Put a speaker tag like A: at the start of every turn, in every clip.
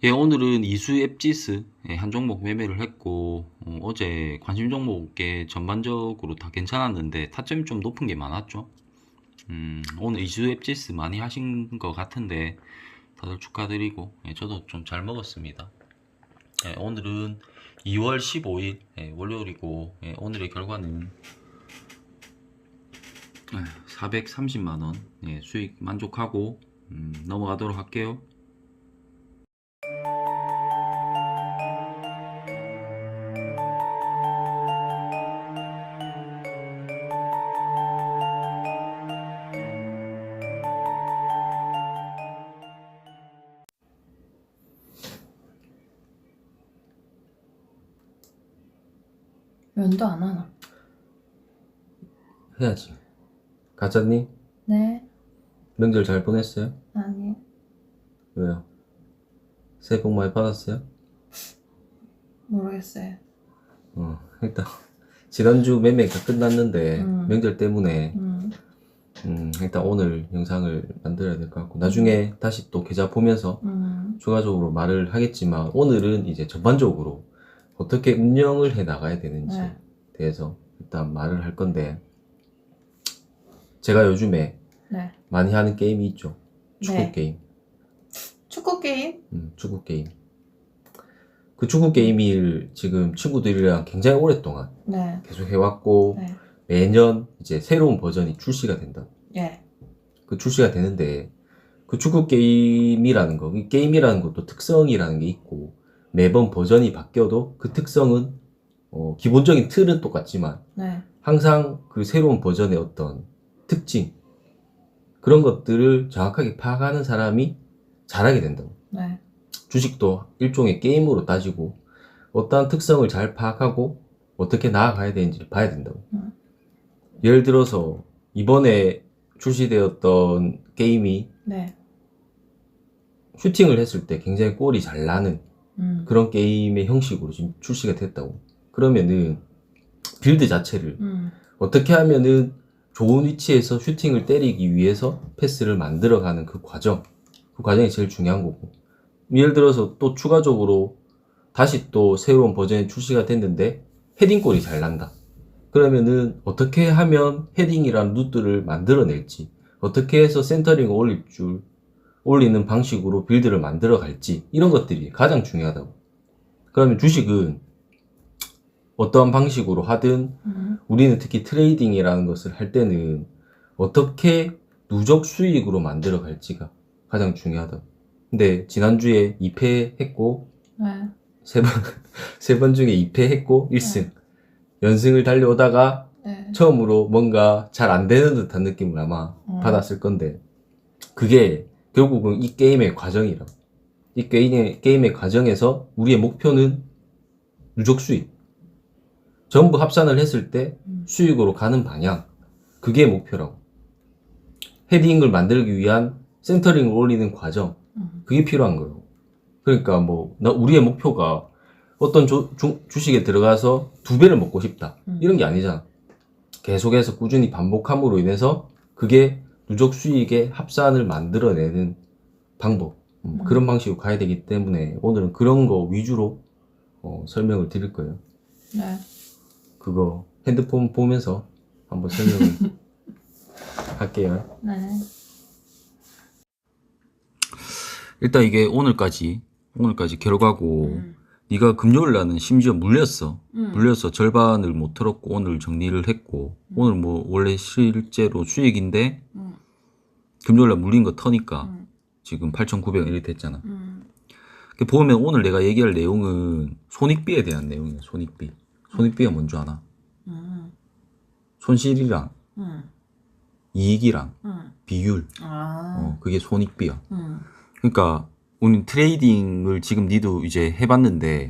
A: 예, 오늘은 이수 앱지스 한 종목 매매를 했고, 어제 관심 종목에 전반적으로 다 괜찮았는데 타점이 좀 높은 게 많았죠. 오늘 이수 앱지스 많이 하신 것 같은데 다들 축하드리고, 예, 저도 좀 잘 먹었습니다. 예, 오늘은 2월 15일 월요일이고, 예, 오늘의 결과는 430만원 수익 만족하고 넘어가도록 할게요.
B: 면도 안 하나?
C: 해야지. 가짜님?
B: 네,
C: 명절 잘 보냈어요?
B: 아니,
C: 왜요? 새해 복 많이 받았어요?
B: 모르겠어요.
C: 일단 지난주 매매가 끝났는데
B: 음.
C: 명절 때문에 일단 오늘 영상을 만들어야 될 것 같고 나중에 다시 또 계좌 보면서 추가적으로 말을 하겠지만 오늘은 이제 전반적으로 어떻게 운영을 해 나가야 되는지에
B: 네.
C: 대해서 일단 말을 할 건데 제가 요즘에
B: 네.
C: 많이 하는 게임이 있죠. 축구
B: 네.
C: 게임.
B: 축구 게임?
C: 축구 게임. 그 축구 게임을 지금 친구들이랑 굉장히 오랫동안
B: 네.
C: 계속 해왔고
B: 네.
C: 매년 이제 새로운 버전이 출시가 된다.
B: 예.
C: 그 출시가 되는데 그 축구 게임이라는 거, 이 게임이라는 것도 특성이라는 게 있고 매번 버전이 바뀌어도 그 특성은 기본적인 틀은 똑같지만
B: 네.
C: 항상 그 새로운 버전의 어떤 특징 그런 것들을 정확하게 파악하는 사람이 잘하게 된다고.
B: 네.
C: 주식도 일종의 게임으로 따지고 어떠한 특성을 잘 파악하고 어떻게 나아가야 되는지 봐야 된다고. 예를 들어서 이번에 출시되었던 게임이
B: 네.
C: 슈팅을 했을 때 굉장히 골이 잘 나는
B: 음.
C: 그런 게임의 형식으로 지금 출시가 됐다고. 그러면은 빌드 자체를 어떻게 하면은 좋은 위치에서 슈팅을 때리기 위해서 패스를 만들어가는 그 과정이 제일 중요한 거고. 예를 들어서 또 추가적으로 다시 또 새로운 버전이 출시가 됐는데 헤딩골이 잘 난다. 그러면은 어떻게 하면 헤딩이라는 루트를 만들어낼지, 어떻게 해서 센터링을 올리는 방식으로 빌드를 만들어 갈지, 이런 것들이 가장 중요하다고. 그러면 주식은 어떠한 방식으로 하든 우리는 특히 트레이딩이라는 것을 할 때는 어떻게 누적 수익으로 만들어 갈지가 가장 중요하다고. 근데 지난주에 2패했고
B: 네.
C: 세 번 중에 2패했고 1승 연승을 달려오다가
B: 네.
C: 처음으로 뭔가 잘 안 되는 듯한 느낌을 아마 받았을 건데 그게 결국은 이 게임의 과정이라고. 이 게임의 과정에서 우리의 목표는 누적 수익, 전부 합산을 했을 때 수익으로 가는 방향, 그게 목표라고. 헤딩을 만들기 위한 센터링을 올리는 과정, 그게 필요한 거예요. 그러니까 우리의 목표가 어떤 주식에 들어가서 2배를 먹고 싶다. 이런 게 아니잖아. 계속해서 꾸준히 반복함으로 인해서 그게 누적 수익의 합산을 만들어내는 방법. 그런 방식으로 가야 되기 때문에 오늘은 그런 거 위주로 설명을 드릴 거예요.
B: 네.
C: 그거 핸드폰 보면서 한번 설명을 할게요.
B: 네.
A: 일단 이게 오늘까지 결과고 네가 금요일 날은 심지어 물려서 절반을 못 털었고 오늘 정리를 했고 오늘 뭐 원래 실제로 수익인데 금요일 날 물린 거 터니까 지금 8,900원 이렇게 됐잖아. 보면 오늘 내가 얘기할 내용은 손익비에 대한 내용이야. 손익비가 뭔지 아나? 손실이랑 이익이랑 비율, 그게 손익비야. 그러니까 우리 트레이딩을 지금 니도 이제 해봤는데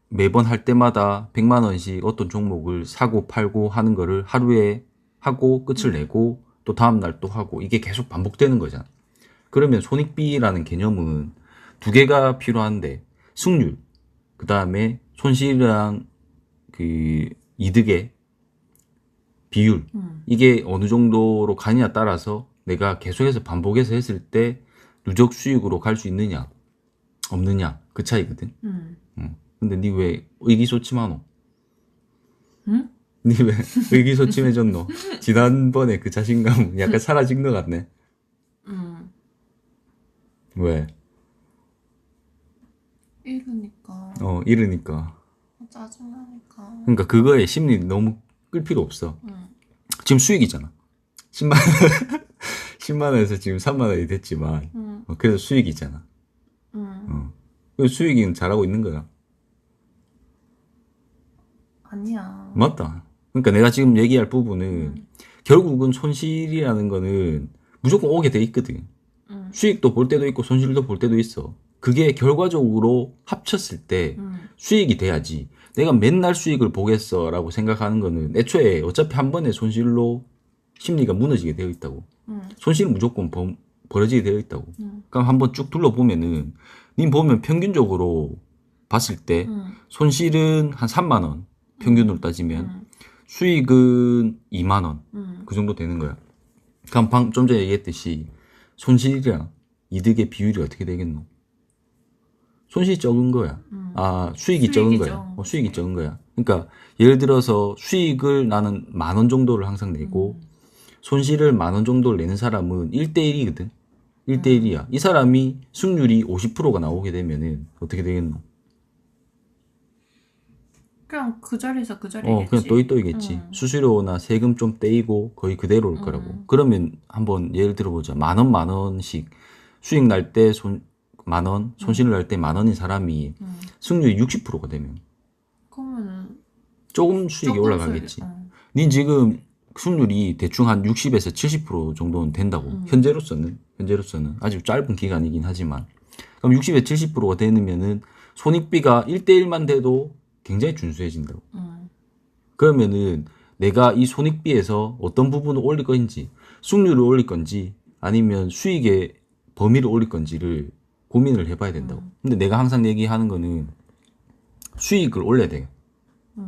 A: 매번 할 때마다 100만 원씩 어떤 종목을 사고 팔고 하는 거를 하루에 하고 끝을 내고 또 다음 날 또 하고 이게 계속 반복되는 거잖아. 그러면 손익비라는 개념은 두 개가 필요한데 승률, 그 다음에 손실이랑 그 이득의 비율, 이게 어느 정도로 가느냐 따라서 내가 계속해서 반복해서 했을 때 누적 수익으로 갈 수 있느냐, 없느냐 그 차이거든.
B: 음.
A: 근데 니 왜 의기소침하노?
B: 응?
A: 니 왜 의기소침해졌노? 지난번에 그 자신감 약간 사라진 것 같네. 왜?
B: 이러니까
A: 이러니까.
B: 짜증나니까.
A: 그러니까 그거에 심리 너무 끌 필요 없어. 지금 수익이잖아. 10만 10만 원에서 지금 3만 원이 됐지만 그래도 수익이잖아. 그 수익은 잘하고 있는 거야.
B: 아니야.
A: 맞다. 그러니까 내가 지금 얘기할 부분은 결국은 손실이라는 거는 무조건 오게 돼 있거든. 수익도 볼 때도 있고 손실도 볼 때도 있어. 그게 결과적으로 합쳤을 때 수익이 돼야지. 내가 맨날 수익을 보겠어라고 생각하는 거는 애초에 어차피 한 번의 손실로 심리가 무너지게 되어 있다고. 손실은 무조건 벌어지게 되어 있다고. 그럼 한번 쭉 둘러보면은 님 보면 평균적으로 봤을 때 손실은 한 3만 원 평균으로 따지면 수익은 2만 원 그 정도 되는 거야. 그럼 좀 전에 얘기했듯이 손실이랑 이득의 비율이 어떻게 되겠노? 손실이 적은 거야. 수익이 적은 거야. 수익이 적은 거야. 그러니까 예를 들어서 수익을 나는 10,000원 정도를 항상 내고 손실을 10,000원 정도를 내는 사람은 1대1이거든. 1대1이야. 이 사람이 승률이 50%가 나오게 되면은 어떻게 되겠노?
B: 그냥 그 자리에서 그 자리겠지.
A: 그냥 또이또이겠지. 수수료나 세금 좀 떼이고 거의 그대로 올 거라고. 그러면 한번 예를 들어보자. 10,000원, 10,000원씩 수익 날 때 10,000원, 손실 날 때 10,000원인 사람이 승률이 60%가 되면
B: 그러면은
A: 조금 수익이 올라가겠지. 닌 지금 승률이 대충 한 60에서 70% 정도는 된다고. 현재로서는 아직 짧은 기간이긴 하지만 그럼 60에서 70%가 되면은 손익비가 1대1만 돼도 굉장히 준수해진다고. 그러면은 내가 이 손익비에서 어떤 부분을 올릴 건지, 수익률을 올릴 건지, 아니면 수익의 범위를 올릴 건지를 고민을 해봐야 된다고. 근데 내가 항상 얘기하는 거는 수익을 올려야 돼.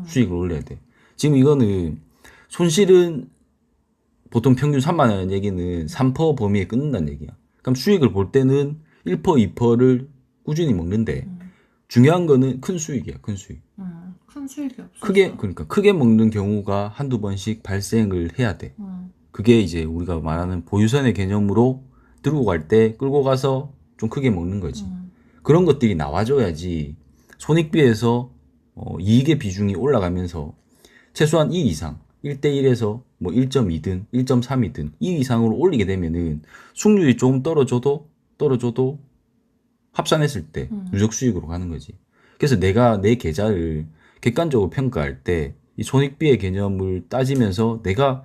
A: 수익을 올려야 돼. 지금 이거는 손실은 보통 평균 3만 원 얘기는 3% 범위에 끊는다는 얘기야. 그럼 수익을 볼 때는 1%, 2%를 꾸준히 먹는데 중요한 거는 큰 수익이야, 큰 수익.
B: 큰 수익이 없어.
A: 그러니까 크게 먹는 경우가 한두 번씩 발생을 해야 돼. 그게 이제 우리가 말하는 보유선의 개념으로 들고 갈 때 끌고 가서 좀 크게 먹는 거지. 그런 것들이 나와줘야지 손익비에서 이익의 비중이 올라가면서 최소한 2 이상, 1대1에서 뭐 1.2든 1.3이든 2 이상으로 올리게 되면은 수익률이 조금 떨어져도 합산했을 때 누적 수익으로 가는 거지. 그래서 내가 내 계좌를 객관적으로 평가할 때 이 손익비의 개념을 따지면서 내가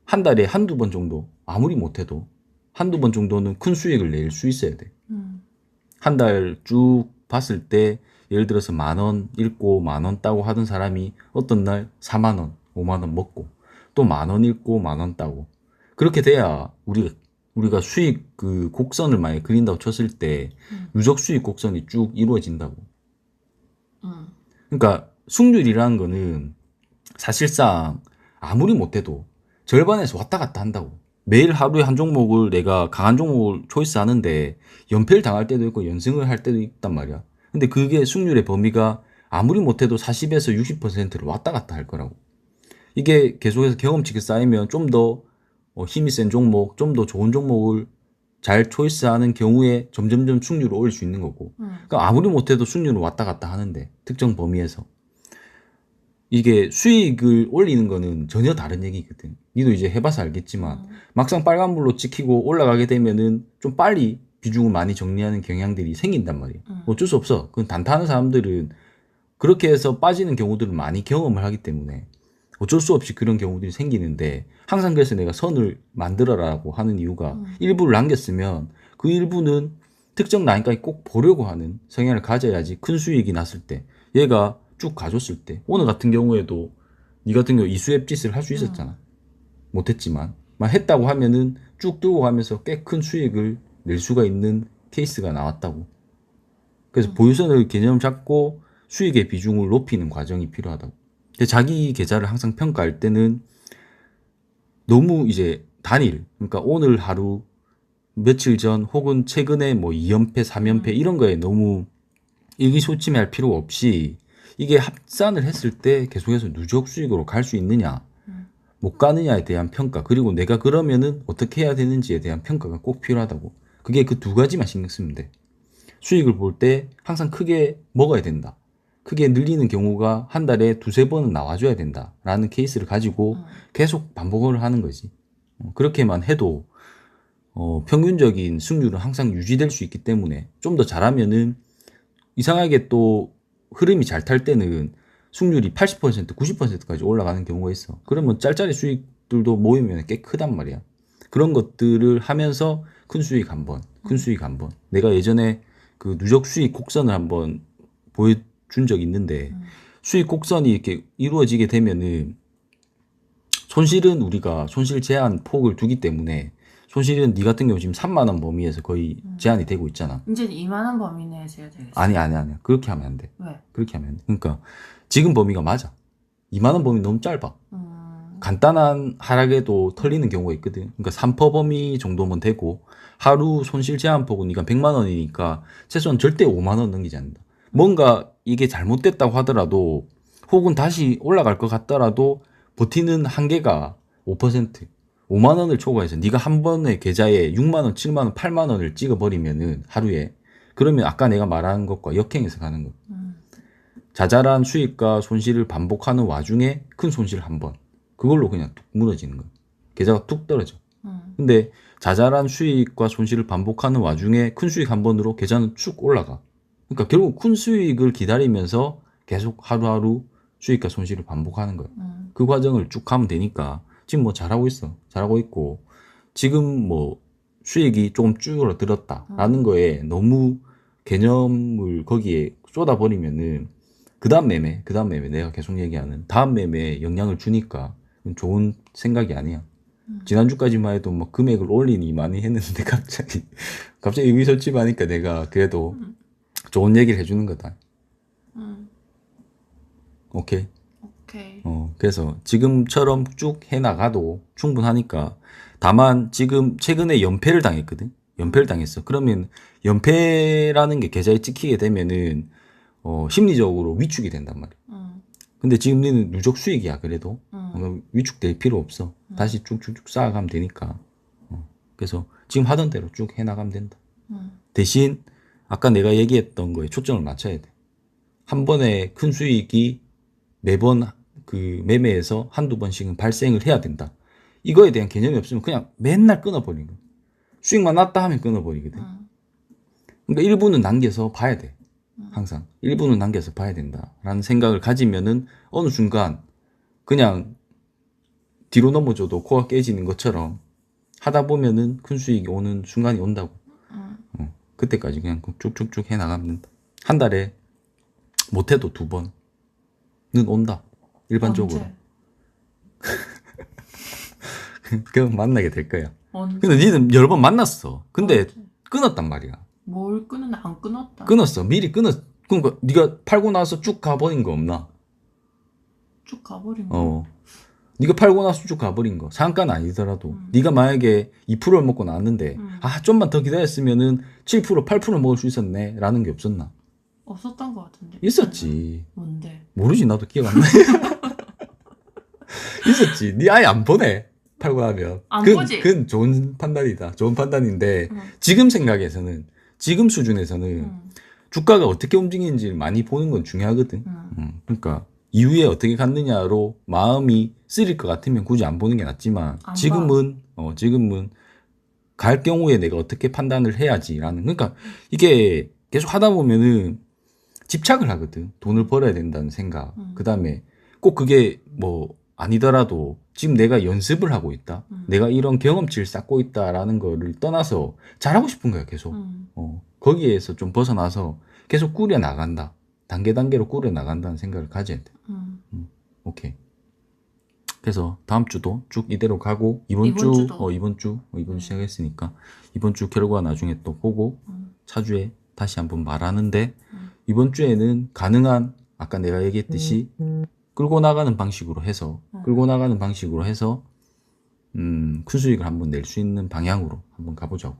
A: 한 달에 한두 번 정도, 아무리 못해도 한두 번 정도는 큰 수익을 낼 수 있어야 돼. 한 달 쭉 봤을 때 예를 들어서 10,000원 잃고 10,000원 따고 하던 사람이 어떤 날 40,000원, 50,000원 먹고 또 10,000원 잃고 10,000원 따고 그렇게 돼야 우리가 수익 그 곡선을 많이 그린다고 쳤을 때 누적 수익 곡선이 쭉 이루어진다고. 그러니까 승률이라는 거는 사실상 아무리 못해도 절반에서 왔다 갔다 한다고. 매일 하루에 한 종목을 내가 강한 종목을 초이스하는데 연패를 당할 때도 있고 연승을 할 때도 있단 말이야. 근데 그게 승률의 범위가 아무리 못해도 40에서 60%를 왔다 갔다 할 거라고. 이게 계속해서 경험치가 쌓이면 좀 더 힘이 센 종목, 좀 더 좋은 종목을 잘 초이스하는 경우에 점점점 승률을 올릴 수 있는 거고. 그러니까 아무리 못해도 승률은 왔다 갔다 하는데 특정 범위에서 이게 수익을 올리는 거는 전혀 다른 얘기거든. 니도 이제 해봐서 알겠지만 막상 빨간불로 찍히고 올라가게 되면은 좀 빨리 비중을 많이 정리하는 경향들이 생긴단 말이야. 어쩔 수 없어. 그건 단타하는 사람들은 그렇게 해서 빠지는 경우들을 많이 경험을 하기 때문에 어쩔 수 없이 그런 경우들이 생기는데 항상 그래서 내가 선을 만들어라고 하는 이유가 일부를 남겼으면 그 일부는 특정 라인까지 꼭 보려고 하는 성향을 가져야지 큰 수익이 났을 때 얘가 쭉 가줬을 때 오늘 같은 경우에도 니 같은 경우 이수앱 짓을 할 수 있었잖아. 못했지만 막 했다고 하면은 쭉 들고 가면서 꽤 큰 수익을 낼 수가 있는 케이스가 나왔다고. 그래서 보유선을 개념 잡고 수익의 비중을 높이는 과정이 필요하다고. 근데 자기 계좌를 항상 평가할 때는 너무 이제 단일, 그러니까 오늘 하루 며칠 전 혹은 최근에 뭐 2연패, 3연패 이런 거에 너무 의기소침해할 필요 없이 이게 합산을 했을 때 계속해서 누적 수익으로 갈 수 있느냐 못 가느냐에 대한 평가 그리고 내가 그러면은 어떻게 해야 되는지에 대한 평가가 꼭 필요하다고. 그게 그 두 가지만 신경 쓰면 돼. 수익을 볼 때 항상 크게 먹어야 된다. 크게 늘리는 경우가 한 달에 두세 번은 나와줘야 된다라는 케이스를 가지고 계속 반복을 하는 거지. 그렇게만 해도 평균적인 승률은 항상 유지될 수 있기 때문에 좀 더 잘하면은 이상하게 또 흐름이 잘 탈 때는 승률이 80%, 90%까지 올라가는 경우가 있어. 그러면 짤짤이 수익들도 모이면 꽤 크단 말이야. 그런 것들을 하면서 큰 수익 한 번, 큰 수익 한 번. 내가 예전에 그 누적 수익 곡선을 한번 보여준 적이 있는데 수익 곡선이 이렇게 이루어지게 되면은 손실은 우리가 손실 제한 폭을 두기 때문에 손실은 네 같은 경우 지금 3만 원 범위에서 거의 제한이 되고 있잖아.
B: 이제 2만 원 범위 내에서 해야 되겠어.
A: 아니. 그렇게 하면 안 돼.
B: 왜?
A: 그렇게 하면 안 돼. 그러니까 지금 범위가 맞아. 2만 원 범위 너무 짧아. 간단한 하락에도 털리는 경우가 있거든. 그러니까 3% 범위 정도면 되고 하루 손실 제한 폭은 네가 100만 원이니까 최소한 절대 5만 원 넘기지 않는다. 뭔가 이게 잘못됐다고 하더라도 혹은 다시 올라갈 것 같더라도 버티는 한계가 5%. 5만 원을 초과해서 네가 한 번에 계좌에 6만 원, 7만 원, 8만 원을 찍어버리면은 하루에 그러면 아까 내가 말한 것과 역행해서 가는 거. 자잘한 수익과 손실을 반복하는 와중에 큰 손실 한 번. 그걸로 그냥 뚝 무너지는 거야. 계좌가 뚝 떨어져. 근데 자잘한 수익과 손실을 반복하는 와중에 큰 수익 한 번으로 계좌는 쭉 올라가. 그러니까 결국 큰 수익을 기다리면서 계속 하루하루 수익과 손실을 반복하는 거야. 그 과정을 쭉 가면 되니까 지금 뭐 잘하고 있어. 잘하고 있고 지금 뭐 수익이 조금 줄어들었다라는 거에 너무 개념을 거기에 쏟아버리면은 그 다음 매매 내가 계속 얘기하는 다음 매매에 영향을 주니까 좋은 생각이 아니야. 지난주까지만 해도 뭐 금액을 올리니 많이 했는데 갑자기 의기소침하니까 내가 그래도 좋은 얘기를 해주는 거다. 오케이.
B: 오케이.
A: 그래서 지금처럼 쭉 해나가도 충분하니까 다만 지금 최근에 연패를 당했거든. 연패를 당했어. 그러면 연패라는 게 계좌에 찍히게 되면은 심리적으로 위축이 된단 말이야. 근데 지금 너는 누적 수익이야. 그래도 위축될 필요 없어. 다시 쭉쭉쭉 쌓아가면 되니까. 그래서 지금 하던 대로 쭉 해나가면 된다. 대신 아까 내가 얘기했던 거에 초점을 맞춰야 돼. 한 번에 큰 수익이 매번 그 매매에서 한두 번씩은 발생을 해야 된다. 이거에 대한 개념이 없으면 그냥 맨날 끊어버리는 거야. 수익만 났다 하면 끊어버리거든. 그러니까 일부는 남겨서 봐야 돼. 항상 일부는 남겨서 봐야 된다라는 생각을 가지면은 어느 순간 그냥 뒤로 넘어져도 코가 깨지는 것처럼 하다 보면은 큰 수익이 오는 순간이 온다고. 그때까지 그냥 쭉쭉쭉 해 나가면 된다. 한 달에 못해도 2번은 온다. 일반적으로. 그럼 만나게 될 거야.
B: 언제?
A: 근데 니는 여러 번 만났어. 근데
B: 언제?
A: 끊었단 말이야.
B: 뭘 끊었나 안 끊었다.
A: 끊었어. 미리 끊었어. 그러니까 네가 팔고 나서 쭉 가버린 거 없나?
B: 쭉 가버린 거.
A: 네가 팔고 나서 쭉 가버린 거. 상한가는 아니더라도 네가 만약에 2%를 먹고 나왔는데 좀만 더 기다렸으면은 7%, 8% 먹을 수 있었네 라는 게 없었나?
B: 없었던 것 같은데.
A: 있었지.
B: 뭔데?
A: 모르지. 나도 기억 안 나. 있었지. 네 아예 안 보내. 팔고 나면.
B: 안 보지?
A: 그건 좋은 판단이다. 좋은 판단인데 지금 생각에서는 지금 수준에서는 주가가 어떻게 움직이는지를 많이 보는 건 중요하거든. 그러니까 이후에 어떻게 갔느냐로 마음이 쓰릴 것 같으면 굳이 안 보는 게 낫지만
B: 안
A: 지금은 갈 경우에 내가 어떻게 판단을 해야지라는. 그러니까 이게 계속 하다 보면은 집착을 하거든. 돈을 벌어야 된다는 생각. 그다음에 꼭 그게 뭐 아니더라도 지금 내가 연습을 하고 있다. 내가 이런 경험치를 쌓고 있다라는 거를 떠나서 잘하고 싶은 거야, 계속. 거기에서 좀 벗어나서 계속 꾸려 나간다. 단계로 꾸려 나간다는 생각을 가져야 돼. 오케이. 그래서 다음 주도 쭉 이대로 가고 이번 주 시작했으니까 이번 주 결과 나중에 또 보고 차주에 다시 한번 말하는데 이번 주에는 가능한 아까 내가 얘기했듯이 끌고 나가는 방식으로 해서 큰 수익을 한번 낼 수 있는 방향으로 한번 가보자고.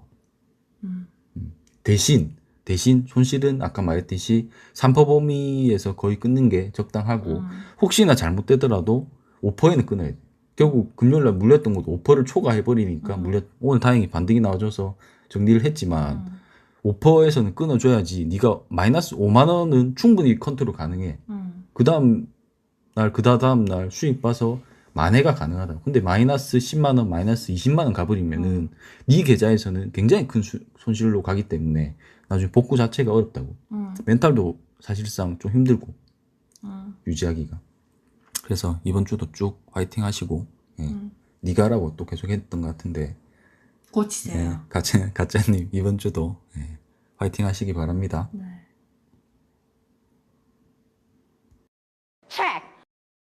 A: 대신 손실은 아까 말했듯이 3% 범위에서 거의 끊는 게 적당하고 혹시나 잘못되더라도 5%에는 끊어야 돼. 결국 금요일날 물렸던 것도 5%를 초과해버리니까 오늘 다행히 반등이 나와줘서 정리를 했지만 5%에서는 끊어줘야지. 네가 마이너스 5만 원은 충분히 컨트롤 가능해. 그 다음 날 수익 봐서 만회가 가능하다. 근데 마이너스 10만 원, 마이너스 20만 원 가버리면은 네 계좌에서는 굉장히 큰 손실로 가기 때문에 나중에 복구 자체가 어렵다고. 멘탈도 사실상 좀 힘들고 유지하기가. 그래서 이번 주도 쭉 화이팅 하시고 네가 하라고 또 계속 했던 것 같은데
B: 고치세요.
A: 가짜님 이번 주도 화이팅 하시기 바랍니다.
B: 네.